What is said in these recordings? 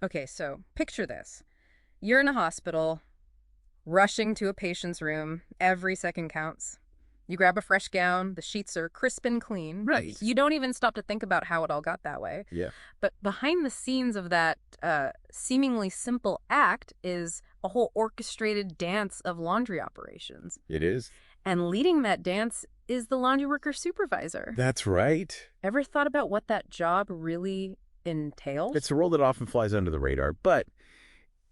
Okay, so picture this. You're in a hospital, rushing to a patient's room. Every second counts. You grab a fresh gown, the sheets are crisp and clean. Right. You don't even stop to think about how it all got that way. Yeah. But behind the scenes of that seemingly simple act is a whole orchestrated dance of laundry operations. It is. And leading that dance is the laundry worker supervisor. That's right. Ever thought about what that job really entails? It's a role that often flies under the radar, but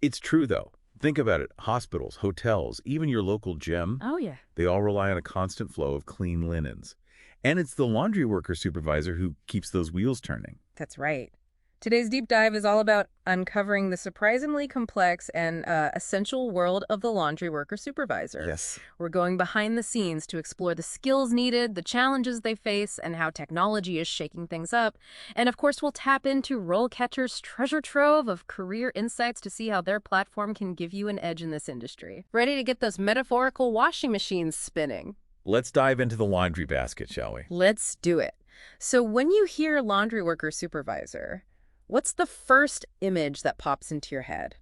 it's true, though. Think about it. Hospitals, hotels, even your local gym, Oh, yeah. they all rely on a constant flow of clean linens. And it's the laundry worker supervisor who keeps those wheels turning. That's right. Today's deep dive is all about uncovering the surprisingly complex and essential world of the laundry worker supervisor. Yes. We're going behind the scenes to explore the skills needed, the challenges they face, and how technology is shaking things up. And of course, we'll tap into RoleCatcher's treasure trove of career insights to see how their platform can give you an edge in this industry. Ready to get those metaphorical washing machines spinning? Let's dive into the laundry basket, shall we? Let's do it. So when you hear laundry worker supervisor, what's the first image that pops into your head?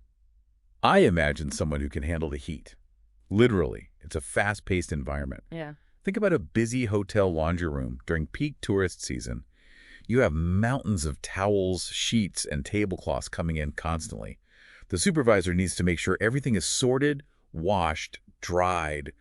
I imagine someone who can handle the heat. Literally, it's a fast-paced environment. Yeah. Think about a busy hotel laundry room during peak tourist season. You have mountains of towels, sheets, and tablecloths coming in constantly. The supervisor needs to make sure everything is sorted, washed, dried,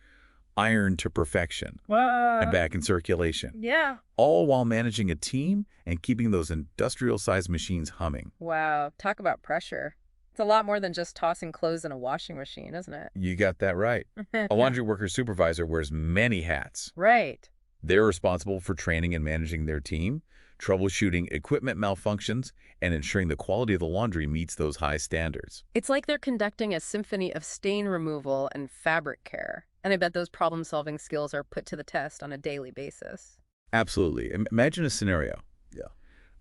ironed to perfection, and back in circulation, Yeah. all while managing a team and keeping those industrial-sized machines humming. Wow. Talk about pressure. It's a lot more than just tossing clothes in a washing machine, isn't it? You got that right. A laundry worker supervisor wears many hats. Right. They're responsible for training and managing their team, troubleshooting equipment malfunctions, and ensuring the quality of the laundry meets those high standards. It's like they're conducting a symphony of stain removal and fabric care. And I bet those problem-solving skills are put to the test on a daily basis. Absolutely. Imagine a scenario. Yeah.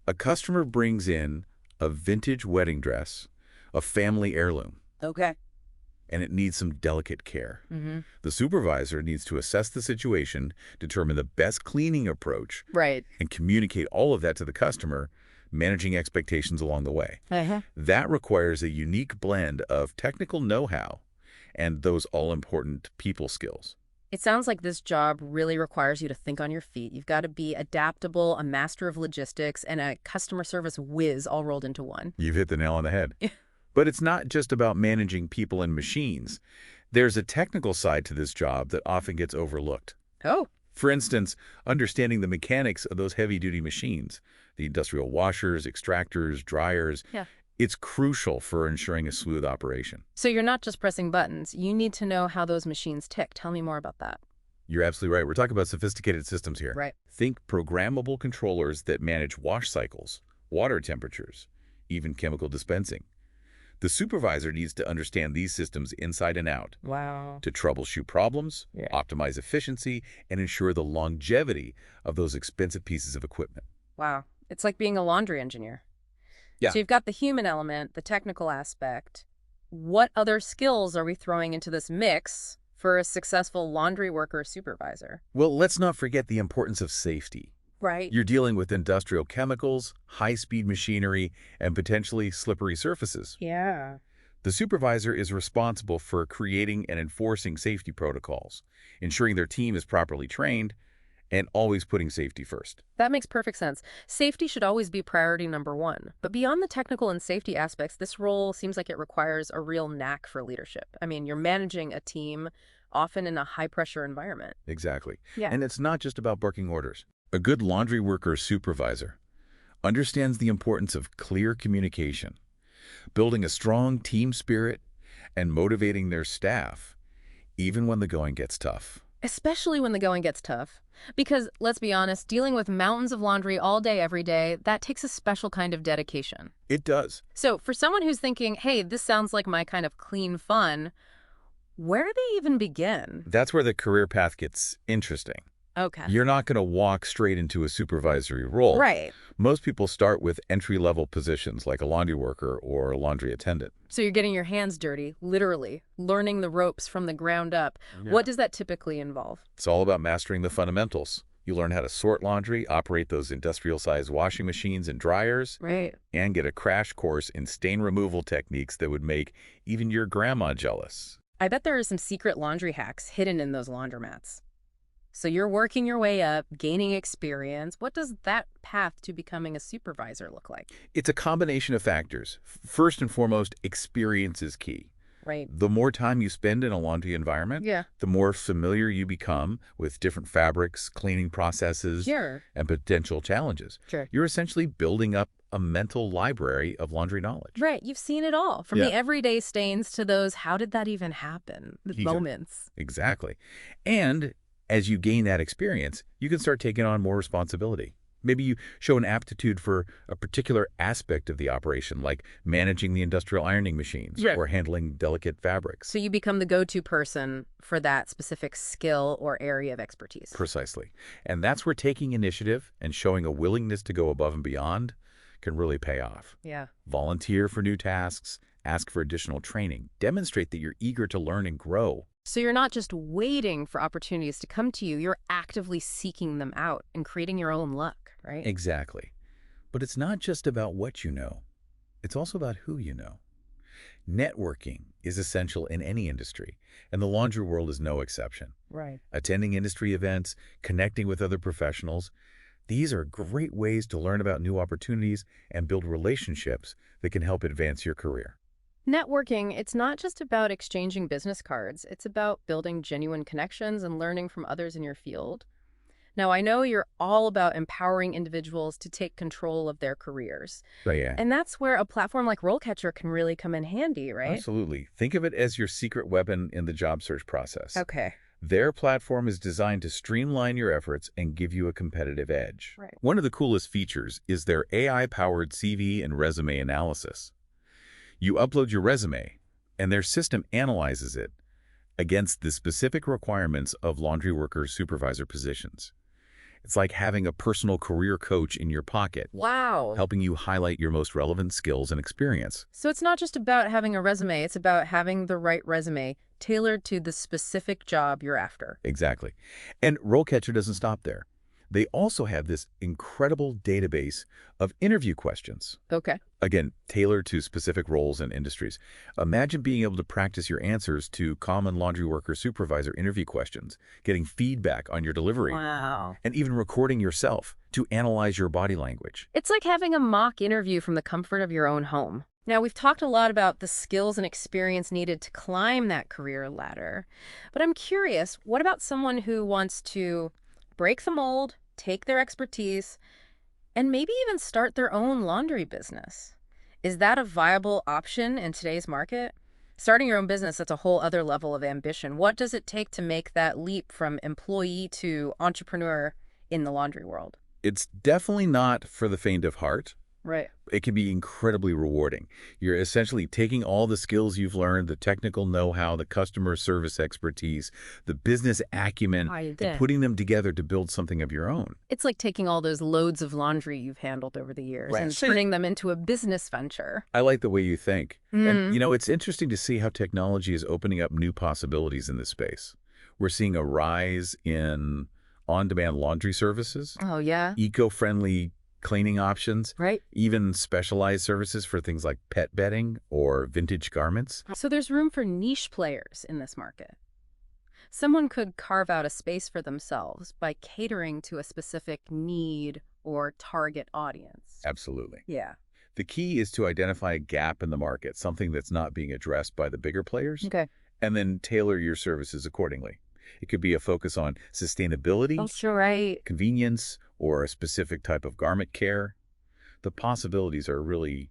A customer brings in a vintage wedding dress, a family heirloom, Okay. and it needs some delicate care. Mm-hmm. The supervisor needs to assess the situation, determine the best cleaning approach, Right. and communicate all of that to the customer, managing expectations along the way. Uh-huh. That requires a unique blend of technical know-how and those all-important people skills. It sounds like this job really requires you to think on your feet. You've got to be adaptable, a master of logistics, and a customer service whiz all rolled into one. You've hit the nail on the head. But it's not just about managing people and machines. There's a technical side to this job that often gets overlooked. Oh. For instance, understanding the mechanics of those heavy-duty machines, the industrial washers, extractors, dryers, Yeah. it's crucial for ensuring a smooth operation. So you're not just pressing buttons. You need to know how those machines tick. Tell me more about that. You're absolutely right. We're talking about sophisticated systems here. Right. Think programmable controllers that manage wash cycles, water temperatures, even chemical dispensing. The supervisor needs to understand these systems inside and out Wow. to troubleshoot problems, Yeah. optimize efficiency, and ensure the longevity of those expensive pieces of equipment. Wow. It's like being a laundry engineer. Yeah. So you've got the human element, the technical aspect. What other skills are we throwing into this mix for a successful laundry worker supervisor? Well, let's not forget the importance of safety. Right. You're dealing with industrial chemicals, high-speed machinery, and potentially slippery surfaces. Yeah. The supervisor is responsible for creating and enforcing safety protocols, ensuring their team is properly trained, and always putting safety first. That makes perfect sense. Safety should always be priority number one. But beyond the technical and safety aspects, this role seems like it requires a real knack for leadership. I mean, you're managing a team, often in a high-pressure environment. Exactly. Yeah. And it's not just about barking orders. A good laundry worker supervisor understands the importance of clear communication, building a strong team spirit, and motivating their staff, even when the going gets tough. Especially when the going gets tough. Because, let's be honest, dealing with mountains of laundry all day, every day, that takes a special kind of dedication. It does. So for someone who's thinking, hey, this sounds like my kind of clean fun, where do they even begin? That's where the career path gets interesting. Okay. You're not going to walk straight into a supervisory role. Right. Most people start with entry-level positions like a laundry worker or a laundry attendant. So you're getting your hands dirty, literally, learning the ropes from the ground up. Yeah. What does that typically involve? It's all about mastering the fundamentals, You learn how to sort laundry, operate those industrial-sized washing machines and dryers, Right. and get a crash course in stain removal techniques that would make even your grandma jealous. I bet there are some secret laundry hacks hidden in those laundromats. So you're working your way up, gaining experience. What does that path to becoming a supervisor look like? It's a combination of factors. First and foremost, experience is key. Right. The more time you spend in a laundry environment, Yeah. the more familiar you become with different fabrics, cleaning processes, Sure. and potential challenges. Sure. You're essentially building up a mental library of laundry knowledge. Right. You've seen it all, from Yeah. the everyday stains to those how did that even happen moments. Exactly. And as you gain that experience, you can start taking on more responsibility. Maybe you show an aptitude for a particular aspect of the operation, like managing the industrial ironing machines Right. or handling delicate fabrics. So you become the go-to person for that specific skill or area of expertise. Precisely. And that's where taking initiative and showing a willingness to go above and beyond can really pay off. Yeah. Volunteer for new tasks, ask for additional training, demonstrate that you're eager to learn and grow. So you're not just waiting for opportunities to come to you, you're actively seeking them out and creating your own luck, right? Exactly. But it's not just about what you know. It's also about who you know. Networking is essential in any industry, and the laundry world is no exception. Right. Attending industry events, connecting with other professionals, these are great ways to learn about new opportunities and build relationships that can help advance your career. Networking, it's not just about exchanging business cards. It's about building genuine connections and learning from others in your field. Now, I know you're all about empowering individuals to take control of their careers. So yeah, And that's where a platform like RoleCatcher can really come in handy, right? absolutely. Think of it as your secret weapon in the job search process. Okay. Their platform is designed to streamline your efforts and give you a competitive edge. Right. One of the coolest features is their AI-powered CV and resume analysis. You upload your resume, and their system analyzes it against the specific requirements of laundry worker supervisor positions. It's like having a personal career coach in your pocket, Wow. helping you highlight your most relevant skills and experience. So it's not just about having a resume, it's about having the right resume tailored to the specific job you're after. Exactly. And RoleCatcher doesn't stop there. They also have this incredible database of interview questions. Okay. Again, tailored to specific roles and industries. Imagine being able to practice your answers to common laundry worker supervisor interview questions, getting feedback on your delivery, Wow. and even recording yourself to analyze your body language. It's like having a mock interview from the comfort of your own home. Now, we've talked a lot about the skills and experience needed to climb that career ladder, but I'm curious, what about someone who wants to break the mold, take their expertise, and maybe even start their own laundry business? Is that a viable option in today's market? Starting your own business, that's a whole other level of ambition. What does it take to make that leap from employee to entrepreneur in the laundry world? It's definitely not for the faint of heart. Right. It can be incredibly rewarding. You're essentially taking all the skills you've learned, the technical know-how, the customer service expertise, the business acumen, and putting them together to build something of your own. It's like taking all those loads of laundry you've handled over the years and turning them into a business venture. I like the way you think. And, it's interesting to see how technology is opening up new possibilities in this space. We're seeing a rise in on-demand laundry services, Oh, yeah? eco-friendly cleaning options, Right. even specialized services for things like pet bedding or vintage garments. So there's room for niche players in this market. Someone could carve out a space for themselves by catering to a specific need or target audience. Absolutely. Yeah. The key is to identify a gap in the market, something that's not being addressed by the bigger players, Okay. and then tailor your services accordingly. It could be a focus on sustainability, Oh, sure, right. convenience, or a specific type of garment care. The possibilities are really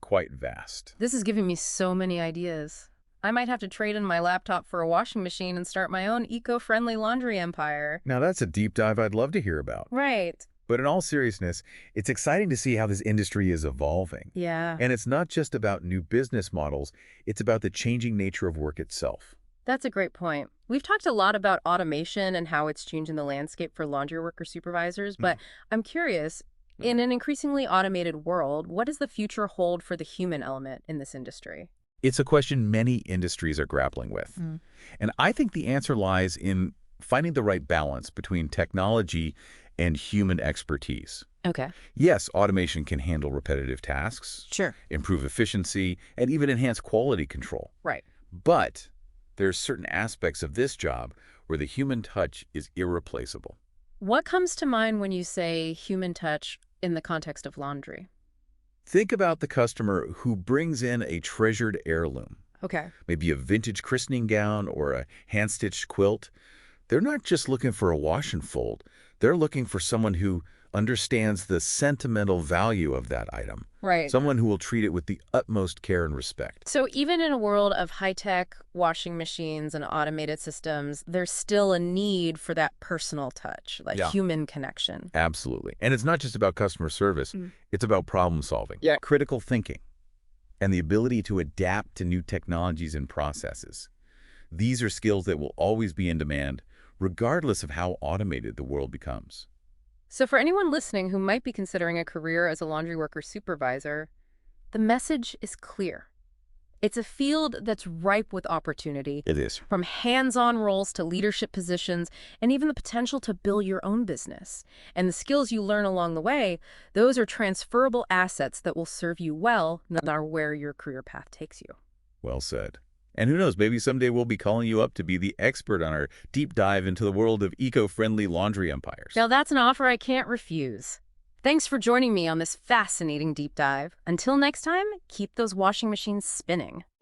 quite vast. This is giving me so many ideas. I might have to trade in my laptop for a washing machine and start my own eco-friendly laundry empire. Now, that's a deep dive I'd love to hear about. Right. But in all seriousness, it's exciting to see how this industry is evolving. Yeah. And it's not just about new business models, it's about the changing nature of work itself. That's a great point. We've talked a lot about automation and how it's changing the landscape for laundry worker supervisors, but I'm curious, in an increasingly automated world, what does the future hold for the human element in this industry? It's a question many industries are grappling with. And I think the answer lies in finding the right balance between technology and human expertise. Okay. Yes, automation can handle repetitive tasks, Sure. improve efficiency, and even enhance quality control. Right. But there's certain aspects of this job where the human touch is irreplaceable. What comes to mind when you say human touch in the context of laundry? Think about the customer who brings in a treasured heirloom, Okay. maybe a vintage christening gown or a hand-stitched quilt. They're not just looking for a wash and fold. They're looking for someone who understands the sentimental value of that item, Right. someone who will treat it with the utmost care and respect. So even in a world of high-tech washing machines and automated systems, there's still a need for that personal touch, like Yeah. human connection. Absolutely. And it's not just about customer service. It's about problem solving, Yeah. critical thinking, and the ability to adapt to new technologies and processes. These are skills that will always be in demand, regardless of how automated the world becomes. So for anyone listening who might be considering a career as a laundry worker supervisor, the message is clear. It's a field that's ripe with opportunity, It is. from hands-on roles to leadership positions, and even the potential to build your own business. And the skills you learn along the way, those are transferable assets that will serve you well, no matter where your career path takes you. Well said. And who knows, maybe someday we'll be calling you up to be the expert on our deep dive into the world of eco-friendly laundry empires. Now that's an offer I can't refuse. Thanks for joining me on this fascinating deep dive. Until next time, keep those washing machines spinning.